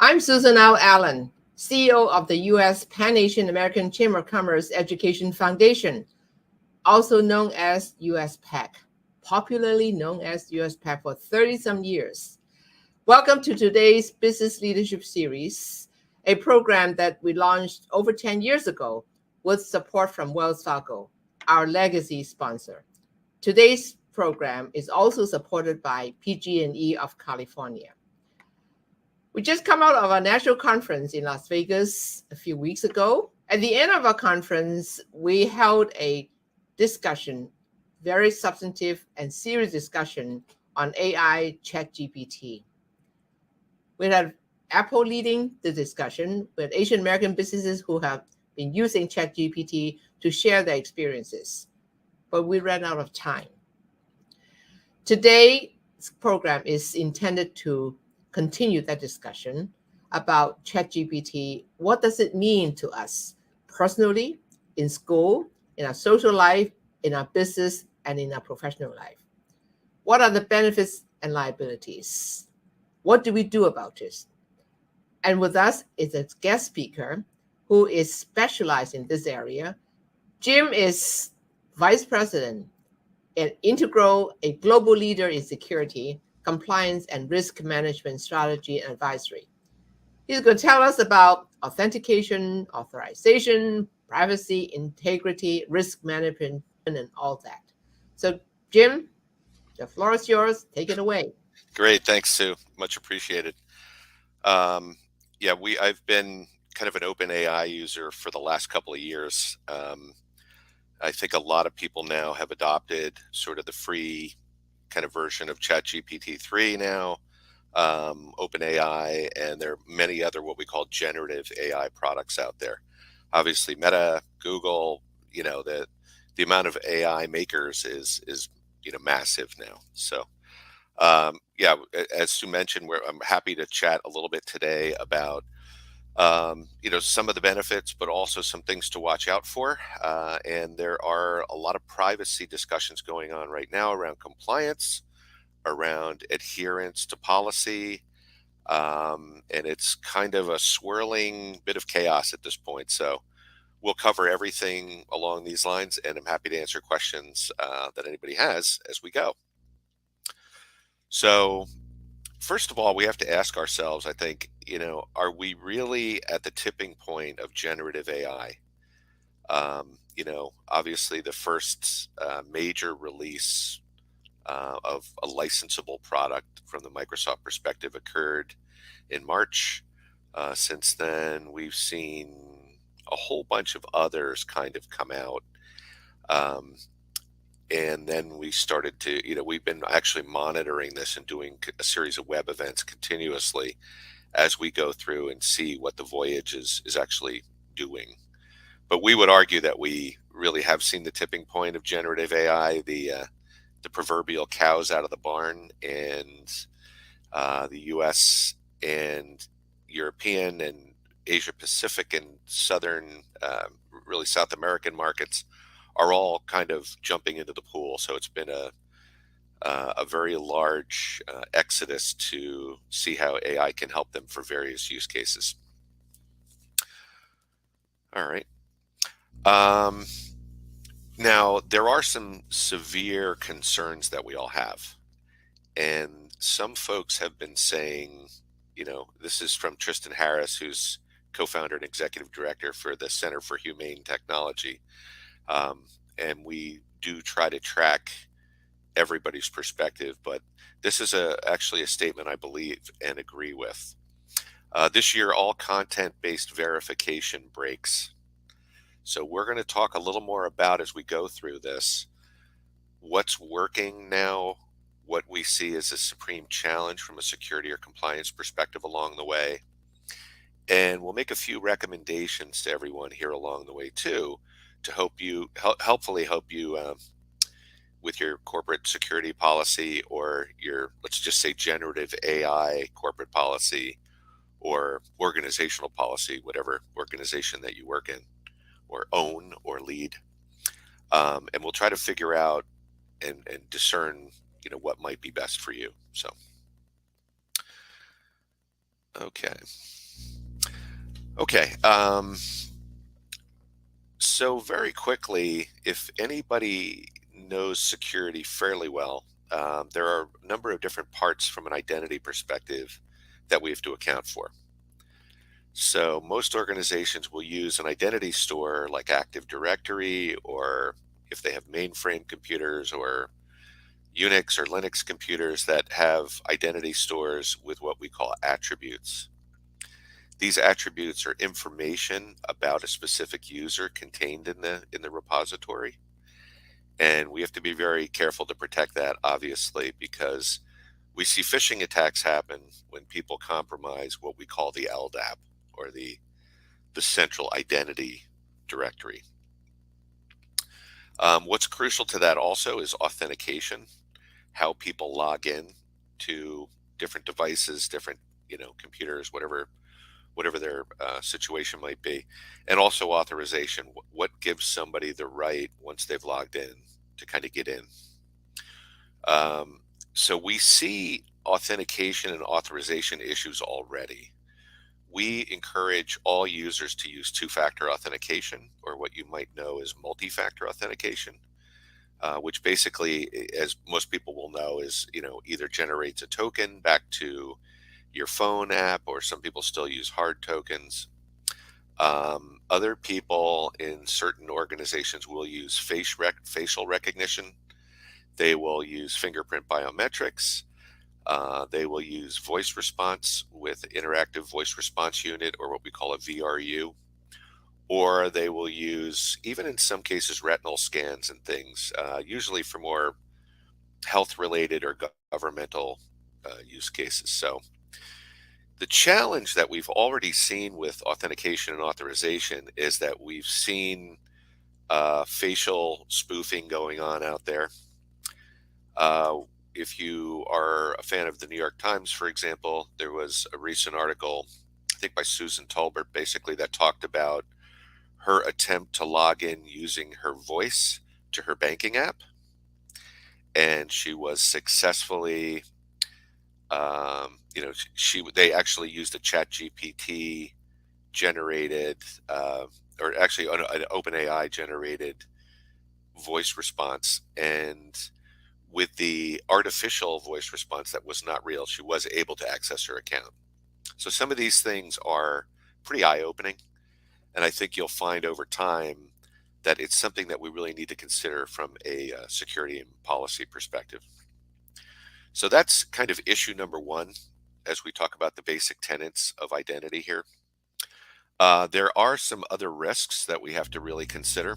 I'm Susan L. Allen, CEO of the U.S. Pan-Asian American Chamber of Commerce Education Foundation, also known as US PAC, popularly known as US PAC for 30-some years. Welcome to today's Business Leadership Series, a program that we launched over 10 years ago with support from Wells Fargo, our legacy sponsor. Today's program is also supported by PG&E of California. We just come out of a national conference in Las Vegas a few weeks ago. At the end of our conference, we held a discussion, very substantive and serious discussion on AI ChatGPT. We had Apple leading the discussion with Asian American businesses who have been using ChatGPT to share their experiences, but we ran out of time. Today's program is intended to continue that discussion about ChatGPT. What does it mean to us personally, in school, in our social life, in our business, and in our professional life? What are the benefits and liabilities? What do we do about this? And with us is a guest speaker who is specialized in this area. Jim is Vice President and Integral, a global leader in security, compliance, and risk management strategy and advisory. He's going to tell us about authentication, authorization, privacy, integrity, risk management, and all that. So, Jim, the floor is yours. Take it away. Great. Thanks, Sue. Much appreciated. I've been kind of an open AI user for the last couple of years. I think a lot of people now have adopted sort of the free kind of version of ChatGPT 3 now, OpenAI, and there are many other what we call generative AI products out there. Obviously, Meta, Google, the amount of AI makers is massive now. So, as Sue mentioned, I'm happy to chat a little bit today about some of the benefits, but also some things to watch out for. And there are a lot of privacy discussions going on right now around compliance, around adherence to policy. And it's kind of a swirling bit of chaos at this point. So we'll cover everything along these lines, and I'm happy to answer questions that anybody has as we go. So first of all, we have to ask ourselves, I think, are we really at the tipping point of generative AI? Obviously the first major release of a licensable product from the Microsoft perspective occurred in March. Since then, we've seen a whole bunch of others kind of come out. And then we started to, we've been actually monitoring this and doing a series of web events continuously as we go through and see what the voyage is actually doing. But we would argue that we really have seen the tipping point of generative AI, the proverbial cows out of the barn, and the US and European and Asia Pacific and really South American markets are all kind of jumping into the pool. So it's been a very large exodus to see how AI can help them for various use cases. All right. Now, there are some severe concerns that we all have. And some folks have been saying, this is from Tristan Harris, who's co-founder and executive director for the Center for Humane Technology. And we do try to track everybody's perspective, but this is actually a statement I believe and agree with. This year, all content-based verification breaks. So we're going to talk a little more about, as we go through this, what's working now, what we see as a supreme challenge from a security or compliance perspective along the way. And we'll make a few recommendations to everyone here along the way too, to hopefully help you with your corporate security policy, or your, let's just say, generative AI corporate policy or organizational policy, whatever organization that you work in or own or lead. And we'll try to figure out and discern, what might be best for you. So, okay. Okay. So very quickly, if anybody knows security fairly well, there are a number of different parts from an identity perspective that we have to account for. So most organizations will use an identity store like Active Directory, or if they have mainframe computers or Unix or Linux computers that have identity stores with what we call attributes. These attributes are information about a specific user contained in the repository. And we have to be very careful to protect that, obviously, because we see phishing attacks happen when people compromise what we call the LDAP, or the central identity directory. What's crucial to that also is authentication, how people log in to different devices, different computers, whatever their situation might be, and also authorization. What gives somebody the right, once they've logged in, to kind of get in? So we see authentication and authorization issues already. We encourage all users to use two-factor authentication, or what you might know as multi-factor authentication, which basically, as most people will know, is either generates a token back to your phone app, or some people still use hard tokens. Other people in certain organizations will use facial recognition. They will use fingerprint biometrics. They will use voice response with interactive voice response unit, or what we call a VRU. Or they will use, even in some cases, retinal scans and things, usually for more health related or governmental use cases. So the challenge that we've already seen with authentication and authorization is that we've seen facial spoofing going on out there. If you are a fan of the New York Times, for example, there was a recent article, I think by Susan Tolbert, basically, that talked about her attempt to log in using her voice to her banking app. And she was successfully, they actually used a Chat GPT generated, or actually an OpenAI generated voice response. And with the artificial voice response that was not real, she was able to access her account. So some of these things are pretty eye-opening, and I think you'll find over time that it's something that we really need to consider from a security and policy perspective. So that's kind of issue number one as we talk about the basic tenets of identity here. There are some other risks that we have to really consider.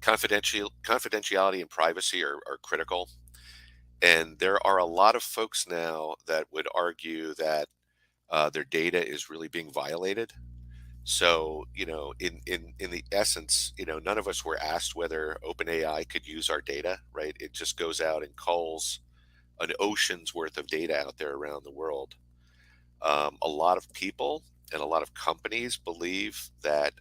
Confidentiality and privacy are critical. And there are a lot of folks now that would argue that their data is really being violated. So, in the essence, none of us were asked whether OpenAI could use our data, right? It just goes out and culls an ocean's worth of data out there around the world. A lot of people and a lot of companies believe that,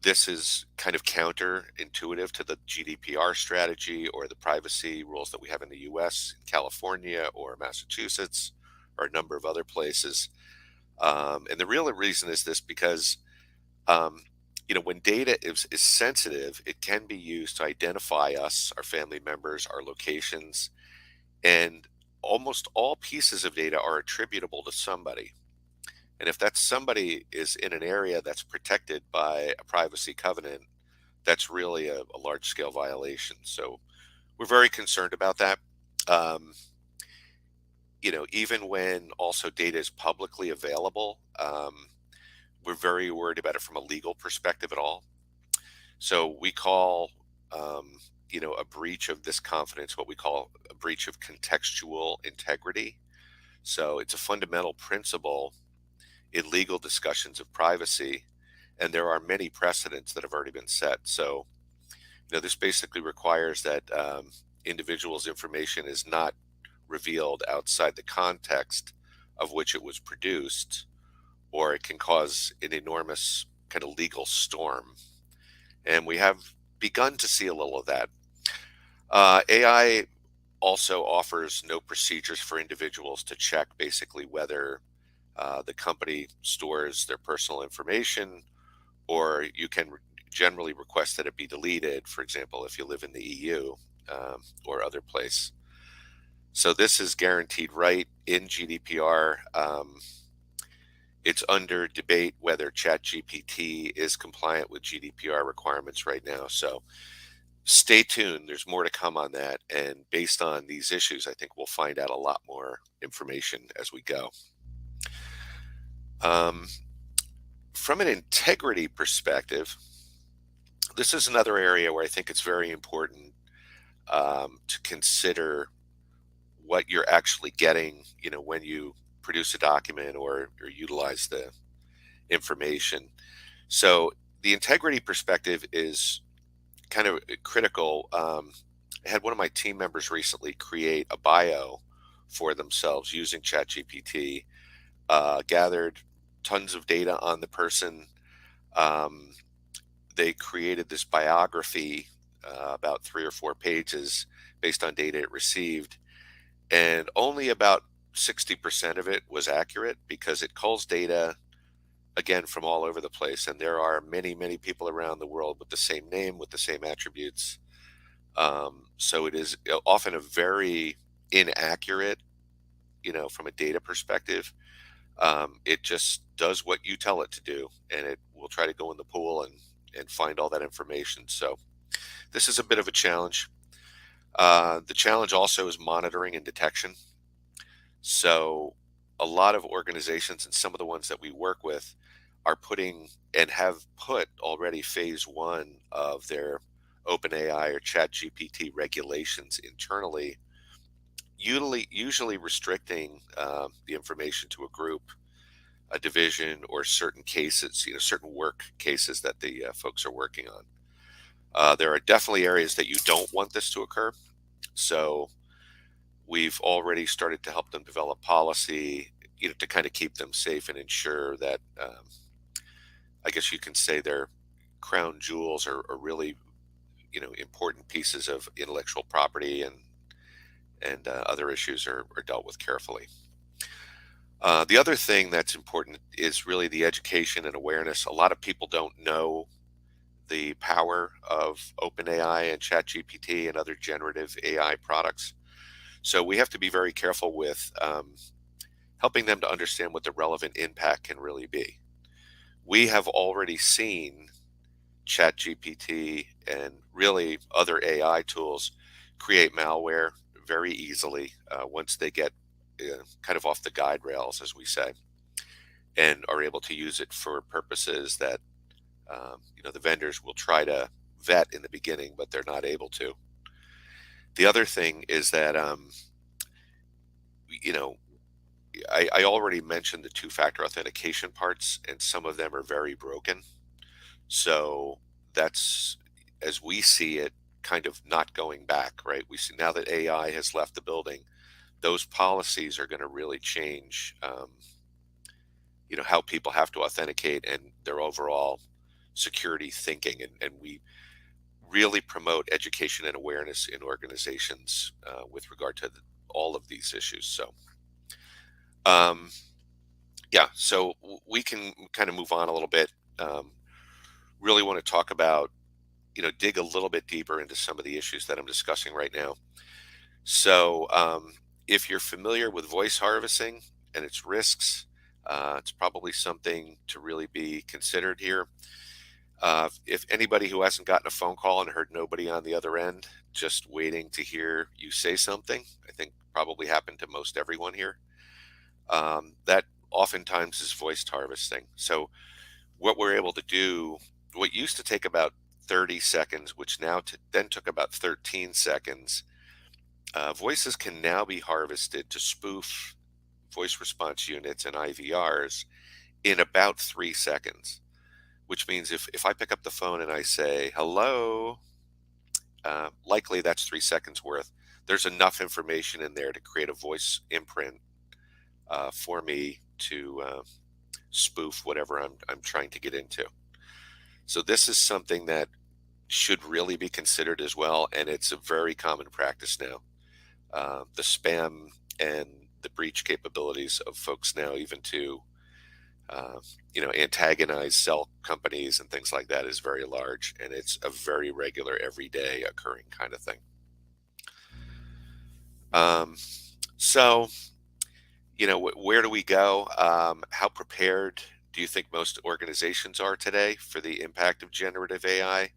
this is kind of counterintuitive to the GDPR strategy or the privacy rules that we have in the US, California, or Massachusetts, or a number of other places. And the real reason is this because, when data is sensitive, it can be used to identify us, our family members, our locations, and almost all pieces of data are attributable to somebody. And if that somebody is in an area that's protected by a privacy covenant, that's really a large scale violation. So we're very concerned about that. Um, Even when also data is publicly available, we're very worried about it from a legal perspective at all. So we call, a breach of this confidence what we call a breach of contextual integrity. So it's a fundamental principle in legal discussions of privacy, and there are many precedents that have already been set. So, this basically requires that individuals' information is not revealed outside the context of which it was produced, or it can cause an enormous kind of legal storm. And we have begun to see a little of that. AI also offers no procedures for individuals to check basically whether The company stores their personal information, or you can generally request that it be deleted, for example, if you live in the EU or other place. So this is guaranteed right in GDPR. It's under debate whether ChatGPT is compliant with GDPR requirements right now. So stay tuned. There's more to come on that. And based on these issues, I think we'll find out a lot more information as we go. From an integrity perspective, this is another area where I think it's very important to consider what you're actually getting, when you produce a document or utilize the information. So the integrity perspective is kind of critical. I had one of my team members recently create a bio for themselves using ChatGPT, gathered tons of data on the person. They created this biography, about 3 or 4 pages based on data it received, and only about 60% of it was accurate because it culls data, again, from all over the place, and there are many, many people around the world with the same name, with the same attributes. So it is often a very inaccurate, from a data perspective. It just does what you tell it to do, and it will try to go in the pool and find all that information. So this is a bit of a challenge. The challenge also is monitoring and detection. So a lot of organizations, and some of the ones that we work with, are putting and have put already phase 1 of their OpenAI or ChatGPT regulations internally, usually restricting the information to a group, a division, or certain cases, certain work cases that the folks are working on. There are definitely areas that you don't want this to occur. So we've already started to help them develop policy, to kind of keep them safe and ensure that, I guess you can say, their crown jewels are really, important pieces of intellectual property and other issues are dealt with carefully. The other thing that's important is really the education and awareness. A lot of people don't know the power of OpenAI and ChatGPT and other generative AI products. So we have to be very careful with helping them to understand what the relevant impact can really be. We have already seen ChatGPT and really other AI tools create malware very easily once they get kind of off the guide rails, as we say, and are able to use it for purposes that the vendors will try to vet in the beginning, but they're not able to. The other thing is that I already mentioned the 2-factor authentication parts, and some of them are very broken. So that's, as we see it, kind of not going back, right? We see now that AI has left the building, those policies are going to really change, how people have to authenticate and their overall security thinking. And we really promote education and awareness in organizations with regard to all of these issues. So, so we can kind of move on a little bit. Really want to talk about, dig a little bit deeper into some of the issues that I'm discussing right now. So if you're familiar with voice harvesting and its risks, it's probably something to really be considered here. If anybody who hasn't gotten a phone call and heard nobody on the other end, just waiting to hear you say something, I think probably happened to most everyone here. That oftentimes is voice harvesting. So what we're able to do, what used to take about 30 seconds, which now then took about 13 seconds, voices can now be harvested to spoof voice response units and IVRs in about 3 seconds, which means if I pick up the phone and I say, hello, likely that's 3 seconds worth. There's enough information in there to create a voice imprint for me to spoof whatever I'm trying to get into. So this is something that should really be considered as well, and it's a very common practice now. The spam and the breach capabilities of folks now, even to antagonize cell companies and things like that, is very large, and it's a very regular, everyday occurring kind of thing. So, where do we go? How prepared do you think most organizations are today for the impact of generative AI?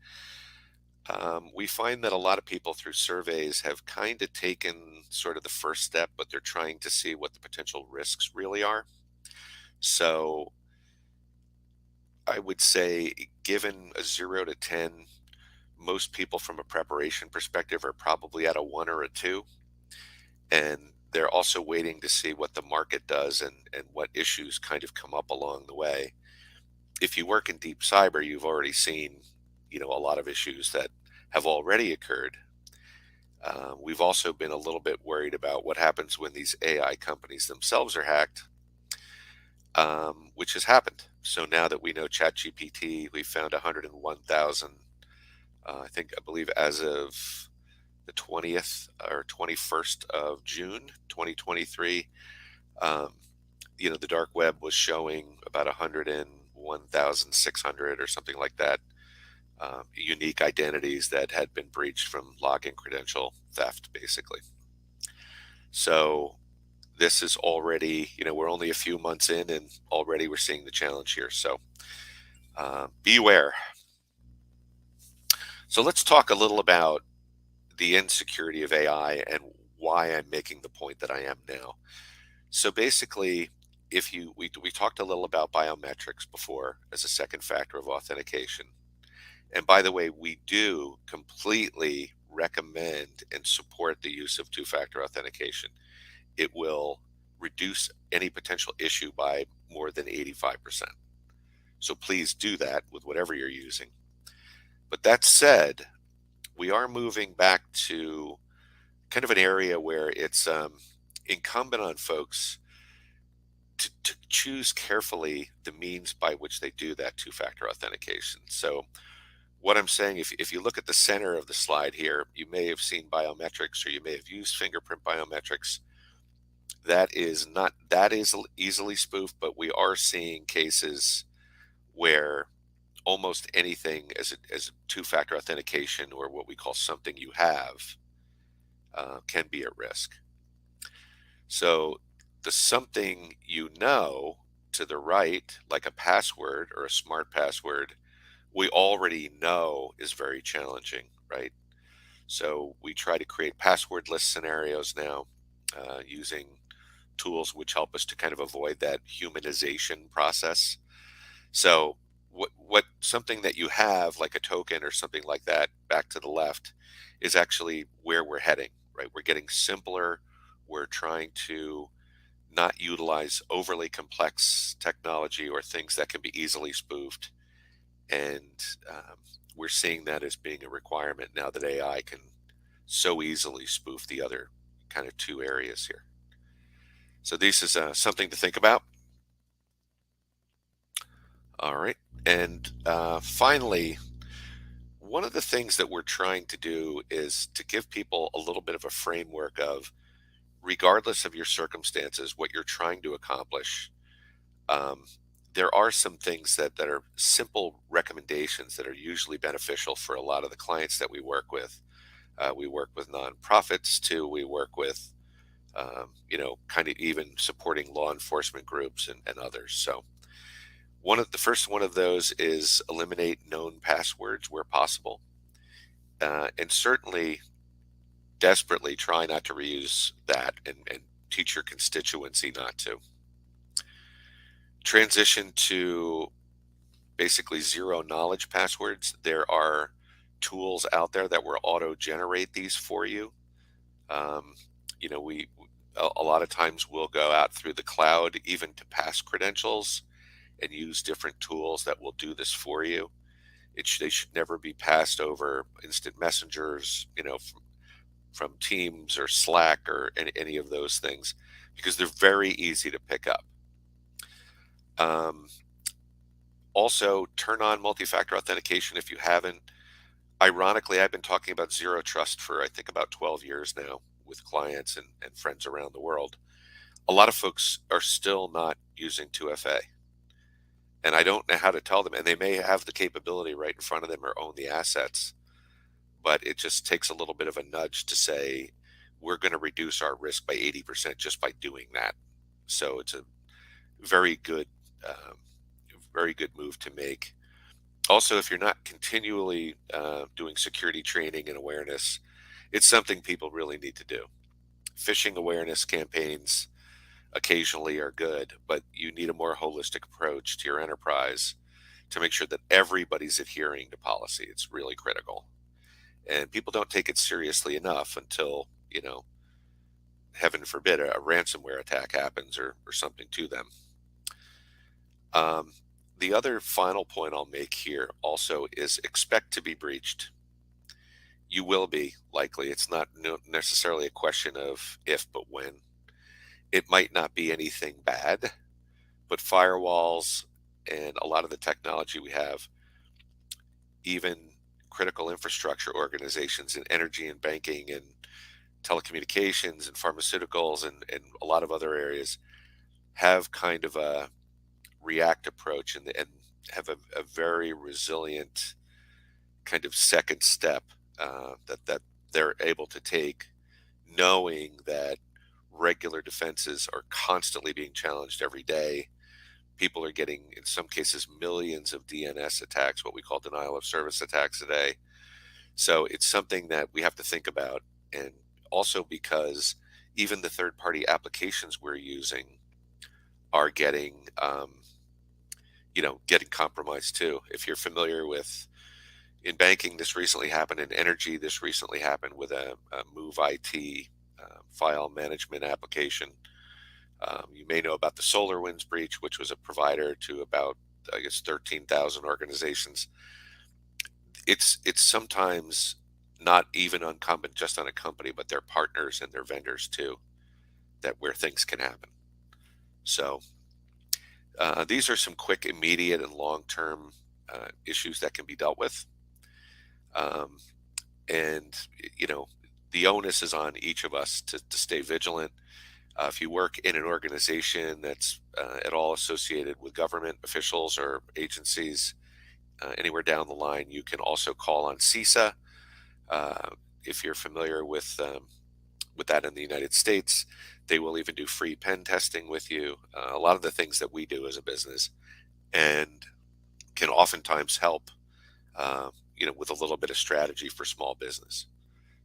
We find that a lot of people through surveys have kind of taken sort of the first step, but they're trying to see what the potential risks really are. So I would say, given a 0 to 10, most people from a preparation perspective are probably at a 1 or a 2. And they're also waiting to see what the market does and what issues kind of come up along the way. If you work in deep cyber, you've already seen, a lot of issues that have already occurred. We've also been a little bit worried about what happens when these AI companies themselves are hacked, which has happened. So now that we know ChatGPT, we found 101,000, I believe as of the 20th or 21st of June, 2023. The dark web was showing about 101,600 or something like that, unique identities that had been breached from login credential theft, basically. So this is already, we're only a few months in, and already we're seeing the challenge here. So beware. So let's talk a little about the insecurity of AI and why I'm making the point that I am now. So basically, we talked a little about biometrics before as a second factor of authentication. And by the way, we do completely recommend and support the use of two-factor authentication. It will reduce any potential issue by more than 85%. So please do that with whatever you're using. But that said, we are moving back to kind of an area where it's incumbent on folks to choose carefully the means by which they do that two-factor authentication. So what I'm saying, if you look at the center of the slide here, you may have seen biometrics, or you may have used fingerprint biometrics. That is easily spoofed, but we are seeing cases where almost anything as a two-factor authentication, or what we call something you have, can be at risk. So the something to the right, like a password or a smart password, we already know is very challenging, right? So we try to create passwordless scenarios now, using tools which help us to kind of avoid that humanization process. So what something that you have, like a token or something like that, back to the left, is actually where we're heading, right? We're getting simpler. We're trying to not utilize overly complex technology or things that can be easily spoofed. And we're seeing that as being a requirement now that AI can so easily spoof the other kind of two areas here. So this is something to think about. All right. And finally, one of the things that we're trying to do is to give people a little bit of a framework of, regardless of your circumstances, what you're trying to accomplish. There are some things that are simple recommendations that are usually beneficial for a lot of the clients that we work with. We work with nonprofits too. We work with, kind of even supporting law enforcement groups and others. So the first one of those is eliminate known passwords where possible. And certainly desperately try not to reuse that, and teach your constituency not to. Transition to basically zero knowledge passwords. There are tools out there that will auto generate these for you. We a lot of times we'll go out through the cloud, even to pass credentials, and use different tools that will do this for you. They should never be passed over instant messengers, from Teams or Slack or any of those things, because they're very easy to pick up. Also, turn on multi-factor authentication if you haven't. Ironically, I've been talking about zero trust for, I think, about 12 years now with clients and friends around the world. a lot of folks are still not using 2FA. And I don't know how to tell them. And they may have the capability right in front of them or own the assets, but it just takes a little bit of a nudge to say, we're going to reduce our risk by 80% just by doing that. So it's a very good, very good move to make. Also, if you're not continually doing security training and awareness, it's something people really need to do. Phishing awareness campaigns occasionally are good, but you need a more holistic approach to your enterprise to make sure that everybody's adhering to policy. It's really critical. And people don't take it seriously enough until, heaven forbid, a ransomware attack happens or something to them. The other final point I'll make here also is expect to be breached. You will be, likely. It's not necessarily a question of if, but when. It might not be anything bad, but firewalls and a lot of the technology we have, even critical infrastructure organizations in energy and banking and telecommunications and pharmaceuticals and a lot of other areas, have kind of a react approach and have a very resilient kind of second step that they're able to take, knowing that regular defenses are constantly being challenged every day. People are getting, in some cases, millions of DNS attacks, what we call denial of service attacks a day. So it's something that we have to think about. And also because even the third-party applications we're using are getting, getting compromised too. If you're familiar with, in banking, this recently happened. In energy, this recently happened with a Move IT file management application. You may know about the SolarWinds breach, which was a provider to about, 13,000 organizations. It's sometimes not even incumbent just on a company, but their partners and their vendors too, where things can happen. So these are some quick, immediate, and long-term issues that can be dealt with. And the onus is on each of us to stay vigilant. If you work in an organization that's at all associated with government officials or agencies, anywhere down the line, you can also call on CISA. If you're familiar with that in the United States, they will even do free pen testing with you. A lot of the things that we do as a business, and can oftentimes help, with a little bit of strategy for small business.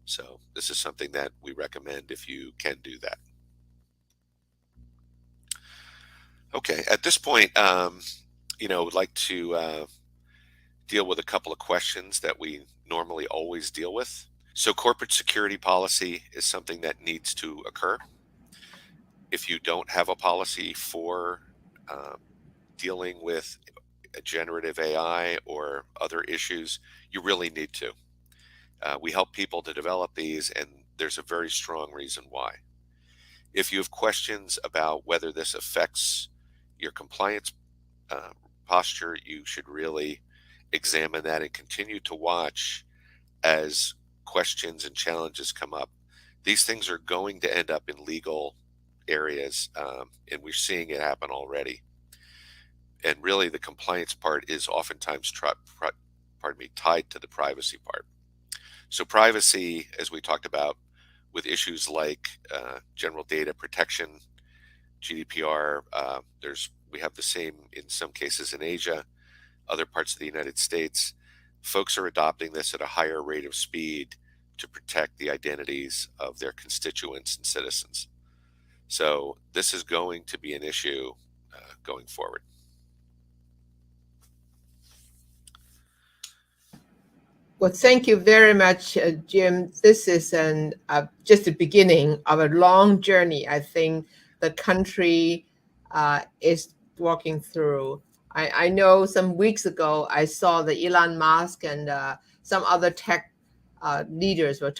So this is something that we recommend if you can do that. Okay, at this point, would like to deal with a couple of questions that we normally always deal with. So corporate security policy is something that needs to occur. If you don't have a policy for dealing with generative AI or other issues, you really need to. We help people to develop these, and there's a very strong reason why. If you have questions about whether this affects your compliance posture, you should really examine that and continue to watch as questions and challenges come up. These things are going to end up in legal areas, and we're seeing it happen already. And really, the compliance part is oftentimes tied to the privacy part. So privacy, as we talked about, with issues like general data protection, GDPR, we have the same in some cases in Asia, other parts of the United States. Folks are adopting this at a higher rate of speed to protect the identities of their constituents and citizens. So this is going to be an issue going forward. Well, thank you very much, Jim. This is just the beginning of a long journey I think the country is walking through. I know some weeks ago I saw the Elon Musk and some other tech leaders were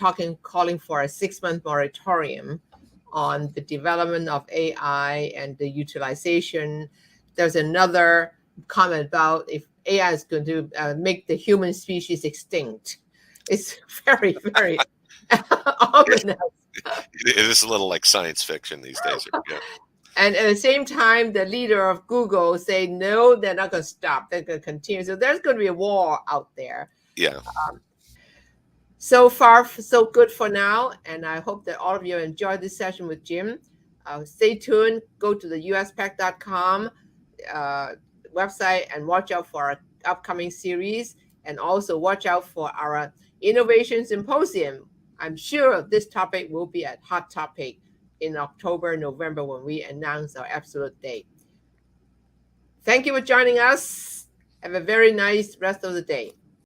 calling for a 6-month moratorium on the development of AI and the utilization. There's another comment about if AI is going to make the human species extinct. It's very, very ominous. It is a little like science fiction these days. Yeah. And at the same time, the leader of Google say, no, they're not going to stop. They're going to continue. So there's going to be a war out there. Yeah. So far, so good for now. And I hope that all of you enjoyed this session with Jim. Stay tuned. Go to the uspac.com website and watch out for our upcoming series. And also watch out for our Innovation Symposium. I'm sure this topic will be a hot topic in October, November, when we announce our absolute date. Thank you for joining us. Have a very nice rest of the day.